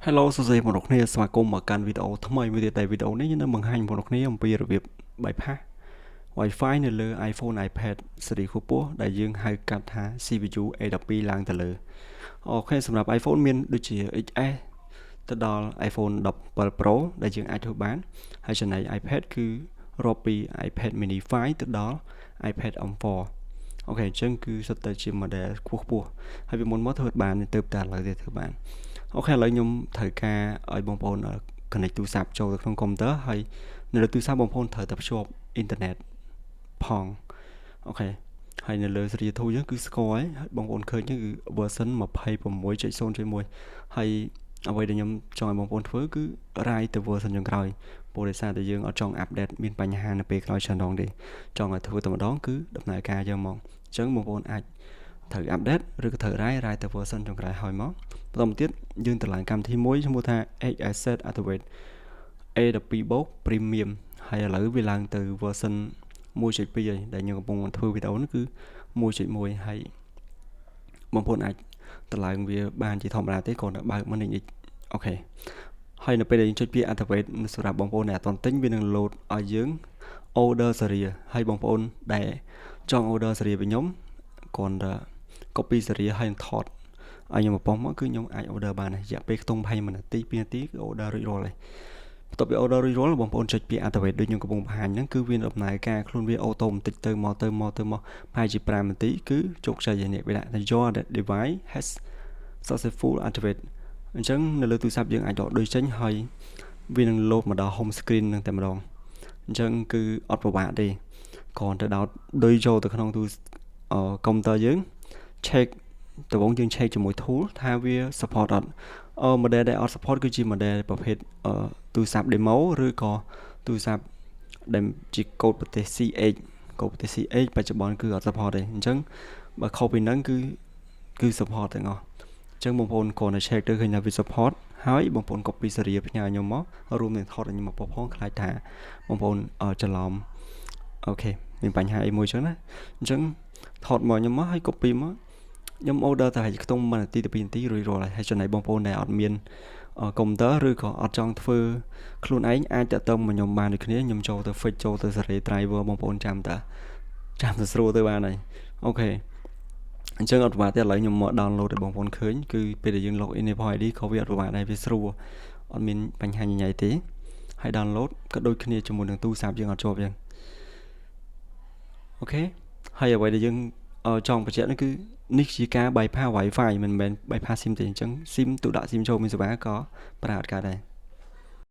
Hello សួស្តីបងប្អូនគ្នាស្វាគមន៍មកកាន់វីដេអូថ្មីមួយទៀតតែវីដេអូនេះខ្ញុំនឹងបង្ហាញបងប្អូនគ្នាអំពីរបៀប bypass Wi-Fi នៅលើ iPhone iPad ស៊េរីខ្ពស់ដែលយើងហៅកាត់ថា CPU A12 ឡើងទៅលើអូខេសម្រាប់ iPhone មានដូចជា XS ទៅដល់ iPhone 17 Pro ដែលយើងអាចធ្វើបានហើយចំណែក iPad គឺរាប់ពី iPad mini 5ទៅដល់ iPad M4 អូខេអញ្ចឹងគឺសុទ្ធតែជា model ខ្ពស់ហើយពីមុនមកធ្វើបានទៅតែឥឡូវទៀតធ្វើបានអូខេឥឡូវខ្ញុំត្រូវការឲ្យបងប្អូន connect ទូរស័ព្ទចូលទៅក្នុងកុំព្យូទ័រហើយនៅលើទូរស័ព្ទបងប្អូនត្រូវតែភ្ជាប់អ៊ីនធឺណិតផងអូខេហើយនៅលើ Series 2យើងគឺស្គាល់ហើយបងប្អូនឃើញគឺ version 26.0.1 ហើយអ្វីដែលខ្ញុំចង់ឲ្យបងប្អូនធ្វើគឺ write ទៅ version ចុងក្រោយព្រោះដោយសារតែយើងអត់ចង់ update មានបញ្ហានៅពេលក្រោយច្រើនដងទេចង់ឲ្យធ្វើតែម្ដងគឺដំណើរការយើងមកអញ្ចឹងបងប្អូនអាចត្រូវ update ឬក៏ត្រូវ write ទៅ version ចុងក្រោយហើយមកបន្តទៀតយើងទៅឡើងកម្មវិធីមួយឈ្មោះថា Asset Activate A12 Premium ហើយឥឡូវវាឡើងទៅ version 1.2 ហើយដែលខ្ញុំកំពុងធ្វើវីដេអូនេះគឺ 1.1 ហើយបងប្អូនអាចទៅឡើងវាបានជាធម្មតាទេគ្រាន់តែបើកមកនេះអូខេហើយនៅពេលដែលយើងចុចពាក្យ Activate សម្រាប់បងប្អូនដែលអត់ទាន់ទិញវានឹង load ឲ្យយើង order Series ហើយបងប្អូនដែលចង់ order Series ពីខ្ញុំគ្រាន់តែ copy Series ហើយថតឲ្យខ្ញុំបំផុសមកគឺខ្ញុំអាច order បានរយៈពេលខ្ទង់20នាទី2នាទីគឺ order រួចរាល់ហើយបន្ទាប់ពី order រួចរាល់បងប្អូនចុចពាក្យ activate ដូចខ្ញុំកំពុងបង្ហាញហ្នឹងគឺវាដំណើរការខ្លួនវាអូតូម៉ាទិកទៅមកប្រហែលជា5នាទីគឺជោគជ័យហើយនេះវាដាក់ថា your device has successful activate អញ្ចឹងនៅលើទូរស័ព្ទយើងអាចដកដូចចេញហើយវានឹង load មកដល់ home screen នឹងតែម្ដងអញ្ចឹងគឺអត់ពិបាកទេគ្រាន់តែដោតដូចចូលទៅក្នុងទូកុំព្យូទ័រយើង check ដំបូងយើង check ជាមួយ tool ថាវា support អត់model ដែលអត់ support គឺជា model ប្រភេទទូរស័ព្ទ demo ឬក៏ទូរស័ព្ទដែលជាកូដប្រទេស CH កូដប្រទេស CH បច្ចុប្បន្នគឺអត់ support ទេអញ្ចឹងបើខុសពីហ្នឹងគឺ support ទាំងអស់អញ្ចឹងបងប្អូនគ្រាន់តែ check ទៅឃើញថាវា support ហើយបងប្អូន copy Series ផ្ញើខ្ញុំមករួមនឹងថតឲ្យខ្ញុំមកផងខ្លាចថាបងប្អូនច្រឡំអូខេមានបញ្ហាអីមួយចឹងណាអញ្ចឹងថតមកខ្ញុំមកហើយ copy មកខ្ញុំ order តែឲ្យខ្ទង់1នាទីទៅ2នាទីរួចរាល់ហើយចំណែកបងប្អូនដែលអត់មានកុំព្យូទ័រឬក៏អត់ចង់ធ្វើខ្លួនឯងអាចតាក់ទងមកខ្ញុំបានដូចគ្នាខ្ញុំចូលទៅ fix ចូលទៅ Series driver បងប្អូនចាំតែស្រួលទៅបានហើយអូខេអញ្ចឹងអត់ពិបាកទេឥឡូវខ្ញុំមក download ឲ្យបងប្អូនឃើញគឺពេលដែលយើង log in ពី ID ក៏វាអត់ពិបាកដែរវាស្រួលអត់មានបញ្ហាញញ៉ៃទេហើយ download ក៏ដូចគ្នាជាមួយនឹងទូរស័ព្ទយើងអត់ជាប់យ៉ាងអូខេហើយអ្វីដែលយើងចង់បញ្ជាក់នេះគឺនេះជាការ bypass Wi-Fi មិនមែន bypass SIM ទេអញ្ចឹង SIM ទូដាក់ SIM ចូលមានសេវាក៏ប្រើអត់កើតដែរ